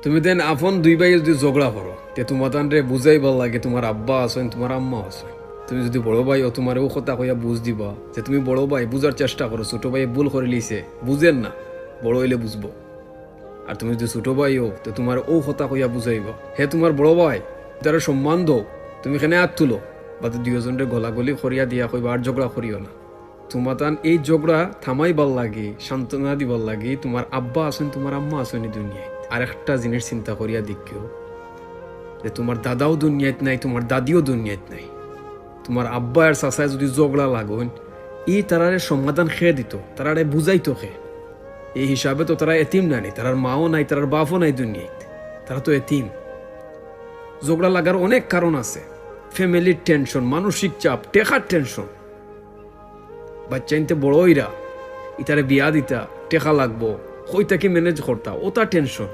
তুমি দেন আপন দুই ভাই যদি ঝগড়া করো তে তোমার রে বুঝাই ভাল লাগে তোমার আব্বা আছেন তোমার আম্মা আছে। তুমি যদি বড় ভাই ও তোমার ও কথা কইয়া বুঝ দিবা যে তুমি বড় ভাই বুঝার চেষ্টা করো, ছোট ভাই ভুল করে লিছে বুঝেন না, বড় হইলে বুঝবো। আর তুমি যদি ছোট ভাই হো তো তোমার ও কথা কইয়া বুঝাইবা হে তোমার বড় ভাই, তার সম্মান দো। তুমি এখানে হাত তুলো বা দুজনের গলাগলি করিয়া দিয়া কইবা আর ঝগড়া করিও না। তোমার এই ঝগড়া থামাই ভাল লাগে, সান্ত্বনা দিবার লাগে তোমার আব্বা আছেন তোমার আম্মা আছেন এই দুনিয়ায়। আর একটা জিনিস চিন্তা করিয়া দেখিও যে তোমার দাদাও দুনিয়াত নাই, তোমার দাদিও দুনিয়াত নাই। তোমার আব্বা আর চাচায় যদি ঝগড়া লাগন ই তারারে সমাধান খেয়ে দিত, তারারে বুঝাইতো খে। এই হিসাবে তো তারা এতিম না, তারার মাও নাই, তারার বাপও নাই দুনিয়াত, তারা তো এতিম। ঝগড়া লাগার অনেক কারণ আছে, ফ্যামিলির টেনশন, মানসিক চাপ, টেকার টেনশন। বাচ্চা ইনতে বড় হইরা ইতারে বিয়া দিতা, টেকা লাগবো, কইতা কি ম্যানেজ করতা, ওটা টেনশন।